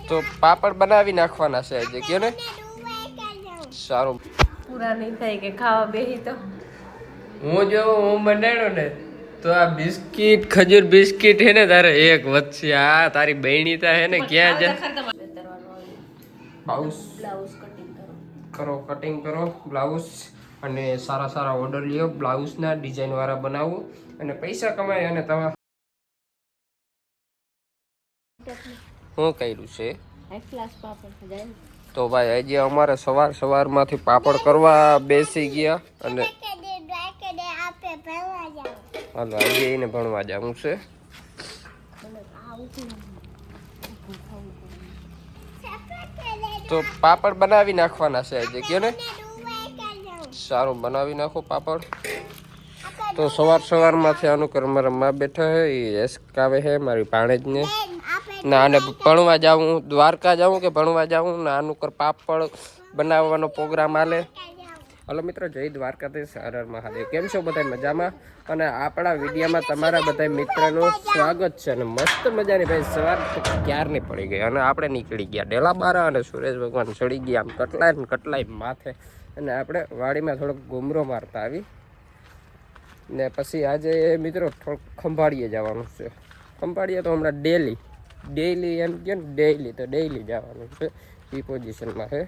તો પાપડ બનાવી નાખવાના છે આજે કયો ને સારું પૂરા નહીં થાય કે ખાવા બેહી તો હું બનાવ્યો ને તો આ બિસ્કિટ ખજૂર બિસ્કિટ હે ને તારે એક વચ્ચે આ તારી બહેણી તા હે ને ક્યાં જા બ્લાઉઝ કરો કટિંગ કરો બ્લાઉઝ અને સારા સારા ઓર્ડર લ્યો બ્લાઉઝના ડિઝાઇન વાળા બનાવો અને પૈસા કમાય અને તમે શું કર્યું છે તો ભાઈ આજે અમારે સવારમાંથી પાપડ કરવા બેસી ગયા અને હાલો આજે એને ભણવા જવું છે તો પાપડ બનાવી નાખવાના છે આજે કયો ને સારું બનાવી નાખો પાપડ તો સવારમાંથી આનું કરવા રમવા બેઠા હે એ એસકાવે હે મારી ભાણેજને ના અને ભણવા જાઉં દ્વારકા જાઉં કે ભણવા જાઉં ને આનું કર પાપડ બનાવવાનો પ્રોગ્રામ આલે હલો મિત્રો જય દ્વારકાધીશ હર હર મહાદેવ કેમ છો બધા મજામાં અને આપણા વિડીયોમાં તમારા બધા મિત્રનું સ્વાગત છે અને મસ્ત મજાની ભાઈ સવાર ક્યારની પડી ગઈ અને આપણે નીકળી ગયા ડેલાબારા અને સુરેશ ભગવાન ચડી ગયા આમ કટલાઈ માથે અને આપણે વાડીમાં થોડોક ગુમરો મારતા આવી ને પછી આજે મિત્રો થોડુંક ખંભાળીએ જવાનું છે ખંભાળીએ તો હમણાં ડેલી એમ કહે ને ડેઈલી જવાનું છે એ પોઝિશનમાં છે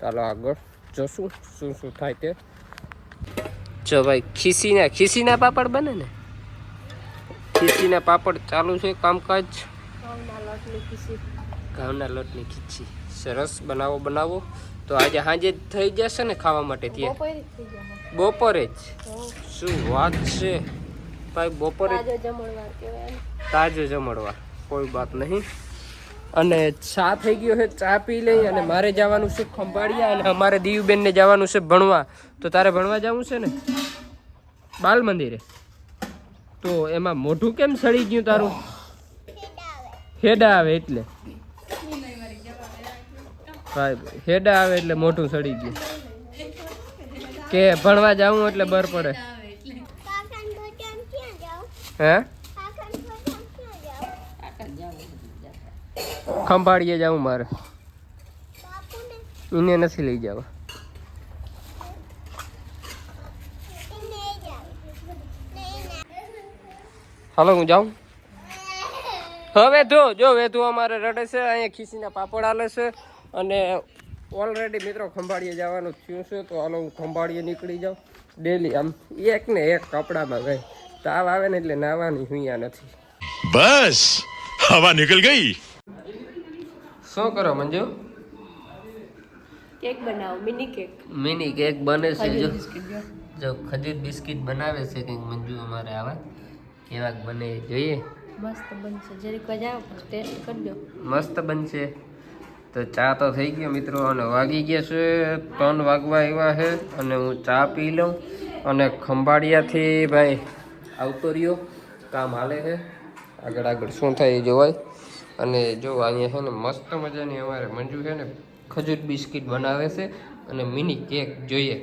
ચાલો આગળ જોશું શું થાય તે જો ભાઈ ખીસીના પાપડ બને ને ખીસીના પાપડ ચાલુ છે કામકાજ ઘઉંના લોટની ખીચી સરસ બનાવો તો આજે સાંજે થઈ જશે ને ખાવા માટે ત્યાં બપોરે જ શું વાત છે ભાઈ બપોરે તાજો જમણવાર કોઈ વાત નહીં અને ચા થઈ ગયો છે ચા પી લઈ અને મારે જવાનું છે ખંભાળિયા અને અમારે દીવબેનને જવાનું છે ભણવા તો તારે ભણવા જવું છે ને બાલ મંદિરે તો એમાં મોઢું કેમ સડી ગયું તારું હેડા આવે એટલે ભાઈ હેડા આવે એટલે મોઢું સડી ગયું કે ભણવા જવું એટલે બર પડે હે ખંભાળીએ જાઉં મારે એને નથી લઈ જવા હાલો હું જાઉં હવે જો વેધું અમારે રડે છે અહીંયા ખીસીના પાપડ આલે છે અને ઓલરેડી મિત્રો ખંભાળીએ જવાનું થયું છે તો હાલો હું ખંભાળીએ નીકળી જાઉં ડેલી આમ એક ને એક કપડામાં ગઈ તાવ આવે ને એટલે નાવાની હુંયા નથી બસ હવા નીકળ ગઈ શું કરો મંજુ કેક બનાવો મિની કેક બને છે જો ખજૂર બિસ્કિટ બનાવે છે કંઈક મંજુ અમારે આવા કેવાક બને જોઈએ મસ્ત બનશે જરીક જાવ ટેસ્ટ કરજો મસ્ત બનશે તો ચા તો થઈ ગયો મિત્રો અને વાગી ગયા છે 3 વાગવા આવ્યા છે અને હું ચા પી લઉં અને ખંભાળિયાથી ભાઈ આવતો રહ્યો કામ હાલે છે આગળ શું થાય એ જોવાય અને જો અહીંયા છે ને મસ્ત મજાની અમારે મંજુ છે ને ખજૂર બિસ્કિટ બનાવે છે અને મિની કેક જોઈએ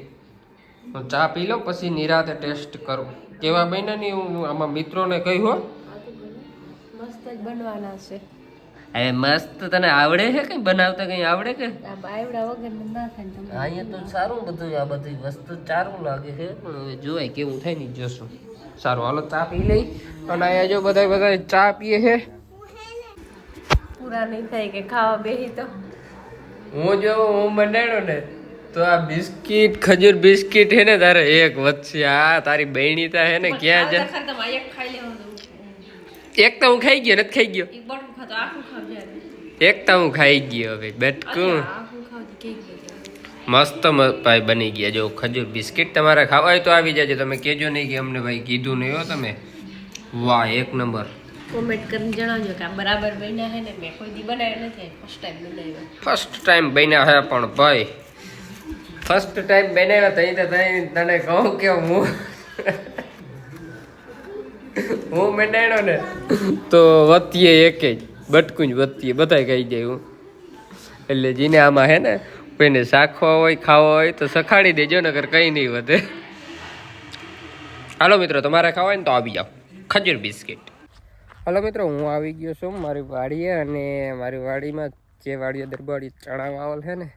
હું ચા પી લઉં પછી નિરાતે ટેસ્ટ કરું કેવા બન્યા નહીં હું આમાં મિત્રોને કહ્યું મસ્ત જ બનવાના છે હવે મસ્ત તને આવડે છે કઈ બનાવતા કઈ આવડે કે આવડા વગર ના થાય અહીંયા તો સારું બધું આ બધી વસ્તુ સારું લાગે છે પણ હવે જોવાય કેવું થાય ને જોશું સારું હાલો ચા પી લઈ અને અહીંયા જો બધા ચા પીએ છે પૂરા નહીં થાય કે ખાવા બેહી તો હું બનાવ્યો ને તો આ બિસ્કિટ ખજૂર બિસ્કિટ હે ને તારે એક વચ્ચે આ તારી બહેણી તા હે ને ક્યાં જા એક તો હું ખાઈ ગયો નથી ખાઈ ગયો એક તો હું ખાઈ ગયો હવે બેટકું મસ્ત ભાઈ બની ગયા જો ખજૂર બિસ્કિટ તમારે ખાવા હોય તો આવી જાજો તમે કહેજો નહીં કે અમને ભાઈ કીધું નહીં હો તમે વાહ એક નંબર કોમેન્ટ કરીને જણાવજો કે આ બરાબર બન્યા છે ને મેં કોઈ દી બનાવ્યા નથી ફર્સ્ટ ટાઈમ બન્યા છે પણ ભાઈ ફર્સ્ટ ટાઈમ બનાવ્યા તને કહું કે હું બનાવ્યો ને તો વતીએ એક જ બટકું જ વતીએ બધા ખાઈ જાય હું એટલે જેને આમાં હે ને કોઈને શાખવા હોય ખાવા હોય તો સખાડી દેજો નકર કંઈ નહીં વધે હાલો મિત્રો તમારે ખાવા હોય ને તો આવી જાઓ ખજૂર બિસ્કિટ હલો મિત્રો હું આવી ગયો છું મારી વાડીએ અને મારી વાડીમાં ચેવાડીયા દરબારી ચણા વાવલ છે ને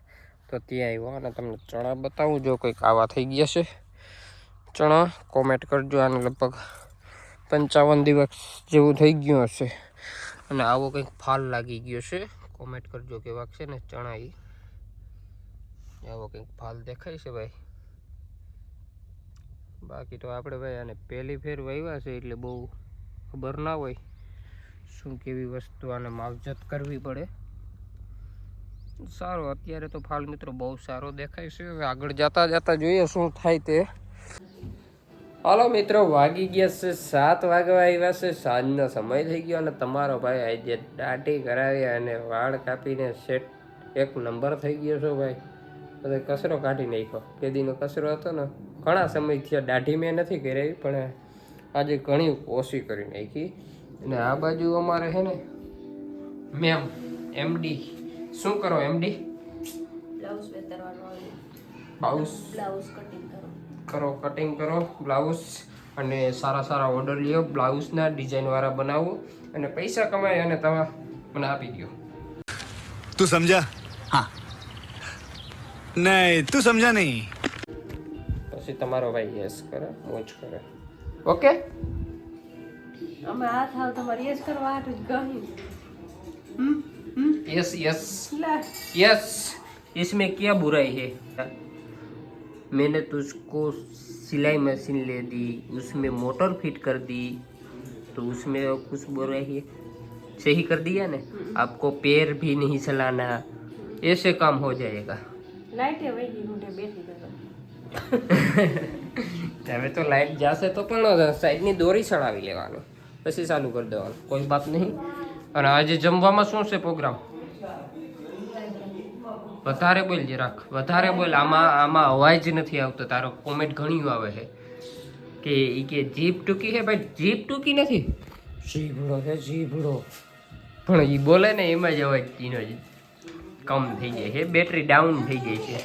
તો ત્યાં આવ્યો અને તમને ચણા બતાવું. જો કંઈક આવા થઈ ગયા છે ચણા. કોમેન્ટ કરજો. આને લગભગ 55 દિવસ જેવું થઈ ગયું હશે અને આવો કંઈક ફાલ લાગી ગયો છે. કોમેન્ટ કરજો કેવા છે ને ચણા. આવો કંઈક ફાલ દેખાય છે ભાઈ. બાકી તો આપણે ભાઈ આને પહેલી ફેર વાવ્યા છે એટલે બહુ ખબર ના હોય શું કેવી વસ્તુ આને માવજત કરવી પડે. સારો અત્યારે તો ફાલ મિત્રો બહુ સારો દેખાય છે. હવે આગળ જતા જોઈએ શું થાય તે. હાલો મિત્રો, વાગી ગયા છે 7 વાગવા આવ્યા છે. સાંજનો સમય થઈ ગયો અને તમારો ભાઈ આજે દાઢી કરાવી અને વાળ કાપીને સેટ એક નંબર થઈ ગયો છો ભાઈ. બધે કચરો કાઢી નાખ્યો. કેદીનો કચરો હતો ને ઘણા સમયથી દાઢી મેં નથી કરાવી પણ આજે ઘણી ઓછી કરી નાખી. અને આ બાજુ અમારે છે ને મેમ એમડી. શું કરો એમડી? બ્લાઉઝ વેતરવાનું આવે. બ્લાઉઝ કટિંગ કરો, કટિંગ કરો બ્લાઉઝ અને સારા ઓર્ડર લ્યો. બ્લાઉઝના ડિઝાઇનવાળા બનાવો અને પૈસા કમાઈ અને તમે મને આપી દો. तू समझा? हाँ नहीं तू समझा नहीं. પછી તમારો ભાઈ યસ કરે, મોજ કરે. ઓકે. અમે હાથ હાવ તમારે યસ કરવા હાટું જ ગહી. यस यस લે यस. इसमें क्या बुराई है? मैंने तुझको सिलाई मशीन ले दी, उसमें मोटर फिट कर दी, तो उसमें कुछ बुराई है? सही कर दिया ने. आपको पैर भी नहीं चलाना, ऐसे काम हो जाएगा. લાઈટે વહી ગઈ હું બેઠી ગયો. હવે તો લાઈટ જશે તો પણ સાઈડની દોરી ચડાવી લેવાનું પછી ચાલુ કરી દેવાનું. કોઈ વાત નહીં. અને આજે જમવામાં શું છે પ્રોગ્રામ? વધારે બોલ જરાક, વધારે બોલ. આમાં અવાજ નથી આવતો તારો. કોમેન્ટ ઘણી આવે છે કે ઈ કે જીભ ટૂંકી છે. ભાઈ જીભ ટૂંકી નથી, જીભડો છે જીભડો. પણ ઈ બોલે ને એમાં જ અવાજ એનો જ કમ થઈ જાય છે, બેટરી ડાઉન થઈ જાય છે.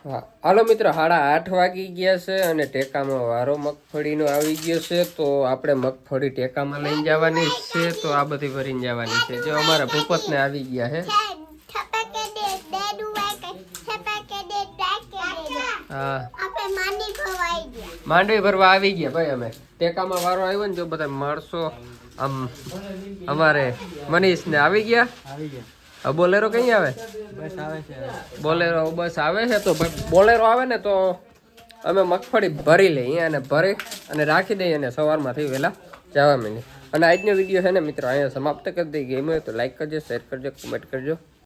હા હાલો મિત્રો, 8:30 વાગી ગયા છે અને ટેકામાં વારો મગફળીનો આવી ગયો છે. તો આપણે મગફળી ટેકામાં લઈને જવાની છે. તો આ બધી ભરીને જવાની છે. જો અમારા ભૂપતને આવી ગયા છે. હા માંડવી ભરવા આવી ગયા ભાઈ. અમે ટેકામાં વારો આવ્યો ને જો બધા માણસો આમ અમારે મનીષ ને આવી ગયા. બોલેરો કઈ આવે? બોલેરો બસ આવે છે. તો બોલેરો આવે ને તો અમે મગફળી ભરી લઈએ અને ભરી અને રાખી દઈએ અને સવારમાંથી વહેલા જવા માંડીએ. અને આજનો વિડીયો છે ને મિત્રો અહીંયા સમાપ્ત કરી દઈએ. ગેમ હોય તો લાઈક કરજો, શેર કરજો, કમેન્ટ કરજો.